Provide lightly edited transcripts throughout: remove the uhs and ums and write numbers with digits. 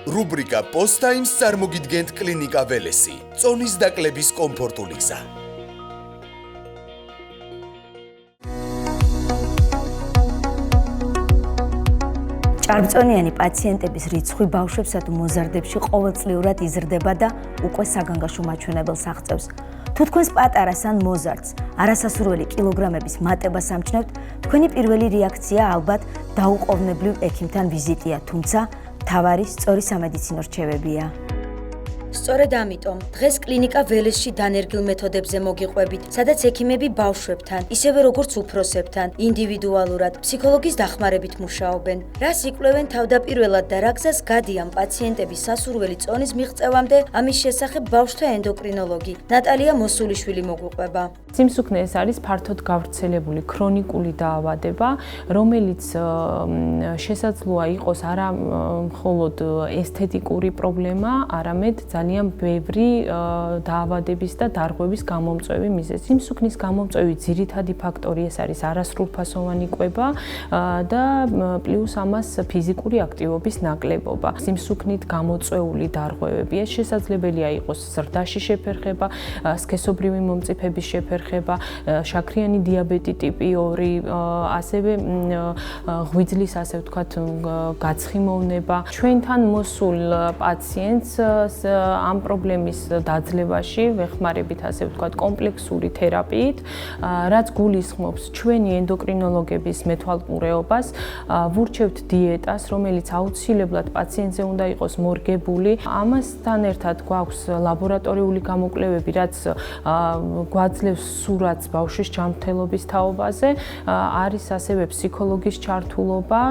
რუბრიკა Post Times წარმოგიდგენთ კლინიკა ველესი. წონის დაკლების კომფორტული გზა. ჭარბწონიანი პაციენტების რიცხვი ბავშვებსა თუ მოზარდებში ყოველწლიურად იზრდება და უკვე საგანგაშო მაჩვენებელს აღწევს. თუ თქვენს პატარას ან მოზარდს არასასურველი კილოგრამების მატებას ამჩნევთ, თქვენი პირველი რეაქცია ალბათ დაუყოვნებლივ ექიმთან ვიზიტია, თუმცა მთავარი სწორი სამედიცინო რჩევებია. სწორედ ამიტომ დღეს კლინიკა ველესში დანერგილ მეთოდებზე მოგიყვებით, სადაც ექიმები ბავშვებთან, ისევე როგორც უფროსებთან, ინდივიდუალურად, ფსიქოლოგის დახმარებით მუშაობენ. რას იკვლევენ თავდაპირველად და რა გზას გადიან პაციენტების სასურველი წონის მიღწევამდე, ამის შესახებ ბავშვთა ენდოკრინოლოგი ნატალია მოსულიშვილი მოგვიყვება. სიმსუქნე ეს არის ფართოდ გავრცელებული ქრონიკული დაავადება, რომელიც შესაძლოა იყოს არა მხოლოდ ესთეტიკური პრობლემა, არამედ ძალიან ბევრი დაავადების და დარღვევის გამომწვევი მიზეზი. სიმსუქნის გამომწვევი ძირითადი ფაქტორი ეს არის არასრულფასოვანი კვება და პლუს ამას ფიზიკური აქტივობის ნაკლებობა. სიმსუქნით გამოწვეული დარღვევები ეს შესაძლებელია იყოს ზრდაში შეფერხება, სქესობრივი მომწიფების შეფერხება, შაქრიანი დიაბეტი ტიპი 2, ასევე ღვიძლის ასე ვთქვათ გაცხიმოვნება. ჩვენთან მოსულ პაციენტს ამ პრობლემის დაძლევაში ვეხმარებით ასე ვთქვათ კომპლექსური თერაპიით, რაც გულისხმობს ჩვენი ენდოკრინოლოგების მეთვალყურეობას, ვურჩევთ დიეტას, რომელიც აუცილებლად პაციენტზე უნდა იყოს მორგებული. ამასთან ერთად გვაქვს ლაბორატორიული გამოკვლევები, რაც გვაძლევს სურათს ბავშვის ჯანმრთელობის თაობაზე, არის ასევე ფსიქოლოგის ჩართულობა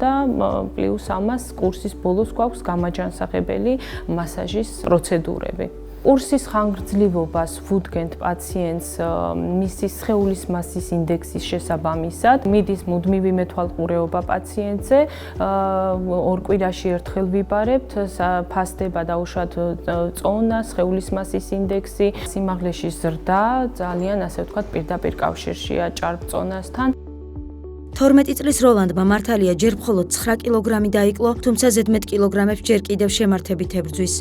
და პლუს ამას კურსის ბოლოს გვაქვს გამაჯანსაღებელი მასაჟის პროცედურები. კურსის ხანგრძლივობას ვუდგენთ პაციენტს მისი სხეულის მასის ინდექსის შესაბამისად. მიდის მუდმივი მეთვალყურეობა პაციენტზე, 2 კვირაში ერთხელ ვიბარებთ, ფასდება დაუშვათ წონა, სხეულის მასის ინდექსი, სიმაღლეში ზრდა, ძალიან ასე ვთქვათ პირდაპირ კავშირშია ჭარბწონასთან. 12 წლის როლანდმა მართალია ჯერ მხოლოდ 9 კილოგრამი დაიკლო, თუმცა ზედმეტ კილოგრამებს ჯერ კიდევ შემართებით ებრძვის.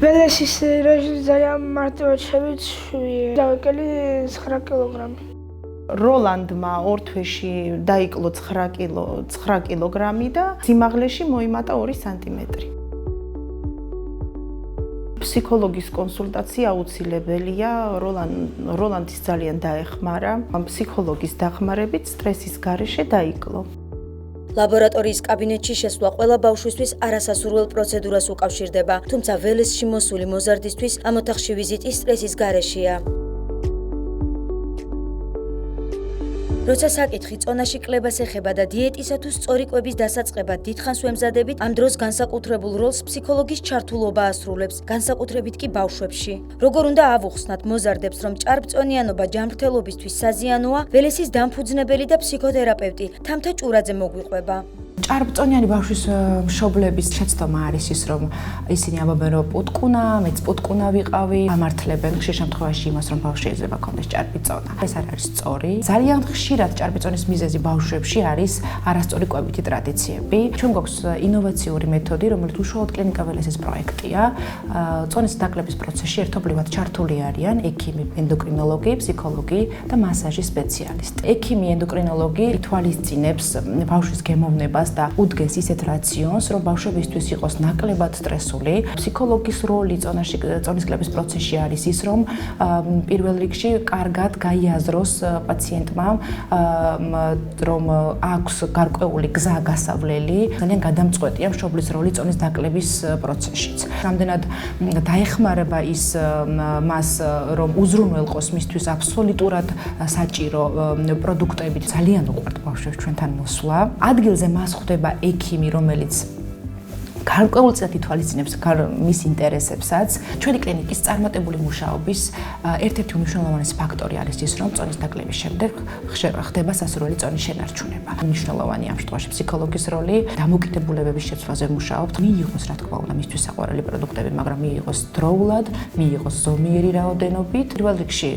ველესის რეჟიმი ძალიან მარტივად შევიცვლი, დავიკელი 9 კილოგრამი. როლანდმა ორ თვეში დაიკლო 9 კილოგრამი და სიმაღლეში მოიმატა 2 სანტიმეტრი. ფსიქოლოგის კონსულტაცია აუცილებელია, როლანდის ძალიან დაეხმარა, ფსიქოლოგის დახმარებით სტრესის გარეშე დაიკლო. ლაბორატორიის კაბინეტში შესვლა ყველა ბავშვისთვის არასასურველ პროცედურას უკავშირდება, თუმცა ველესში მოსული მოზარდისთვის ამ ოთახში ვიზიტი სტრესის გარეშეა. როცა საკითხი წონაში კლებას ეხება და დიეტისა თუ სწორი კვების დასაწყებად დიდხანს ვემზადებით, ამ დროს განსაკუთრებულ როლს ფსიქოლოგის ჩართულობა ასრულებს, განსაკუთრებით კი ბავშვებში. როგორ უნდა ავუხსნათ მოზარდებს, რომ ჭარბწონიანობა ჯანმრთელობისთვის საზიანოა, ველესის დამფუძნებელი და ფსიქოთერაპევტი თამთა ჭურაძე მოგვიყვება. ჭარბწონიანი ბავშვის მშობლების შეცდომა არის ის, რომ ისინი ამბობენ, რომ პუტკუნა, მეც პუტკუნა ვიყავი, ამართლებენ ხშირ შემთხვევაში იმას, რომ ბავშვი ეძება კონდეს ჭარბი წონა. ეს არ არის სწორი. ძალიან ხშირად ჭარბი წონის მიზეზი ბავშვებში არის არასწორი კვებითი ტრადიციები. ჩვენ გვაქვს ინოვაციური მეთოდი, რომელიც უშუალოდ კლინიკა ველესის პროექტია. წონის დაკლების პროცესში ერთობლივად ჩართული არიან ექიმი, ენდოკრინოლოგი, ფსიქოლოგი და მასაჟის სპეციალისტი. ექიმი, ენდოკრინოლოგი ითვალისწინებს ბავშვის გემოვნებას და უდგეს ისეთ რაციონს, რომ ბავშვებისთვის იყოს ნაკლებად სტრესული. ფსიქოლოგის როლი წონის კლების პროცესში არის ის, რომ პირველ რიგში კარგად გაიაზროს პაციენტმა, რომ აქვს გარკვეული გზა გასავლელი, ძალიან გადამწყვეტია მშობლის როლი წონის დაკლების პროცესშიც. რამდენად დაეხმარება ის მას, რომ უზრუნველყოს მისთვის აბსოლუტურად საჭირო პროდუქტები, ძალიან უყვართ ბავშვებს ჩვენთან მოსვლა. ადგილზე მას ხვდება ექიმი, რომელიც გარკვეულწილად ითვალისწინებს მის ინტერესებსაც. ჩვენი კლინიკის წარმატებული მუშაობის ერთ-ერთი უმნიშვნელოვანესი ფაქტორი არის ის, რომ წონის დაკლების შემდეგ ხდება სასურველი წონის შენარჩუნება. მნიშვნელოვანია ამ შემთხვევაში ფსიქოლოგის როლი, დამოკიდებულებების შეცვლაზე მუშაობთ. მიიღოს, რა თქმა უნდა, მისთვის საყვარელი პროდუქტები, მაგრამ მიიღოს დროულად, მიიღოს ზომიერი რაოდენობით. პირველ რიგში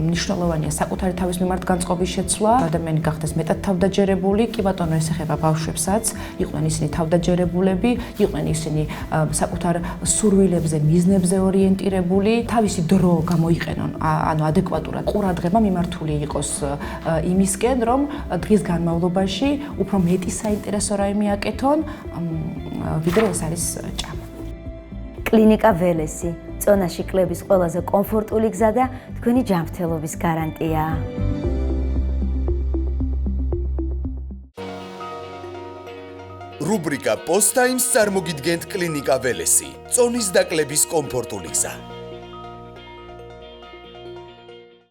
მნიშვნელოვანია საკუთარი თავის მიმართ განწყობის შეცვლა, ადამიანი გახდეს მეტად თავდაჯერებული, კი ბატონო ეს ეხება ბავშვებსაც, იყვნენ ისინი თავდაჯერებულები, იყვნენ ისინი საკუთარ სურვილებზე, მიზნებზე ორიენტირებული, თავისი დრო გამოიყენონ, ანუ ადეკვატურად ყურადღება მიმართული იყოს იმისკენ, რომ დღის განმავლობაში უფრო მეტი საინტერესო რაიმე აკეთონ, ვიდრე ეს არის ჭამა. კლინიკა ველესი, წონაში კლების ყველაზე კომფორტული გზა და თქვენი ჯანმრთელობის გარანტია. რუბრიკა Post Times წარმოგიდგენთ კლინიკა ველესი, წონის დაკლების კომფორტული გზა.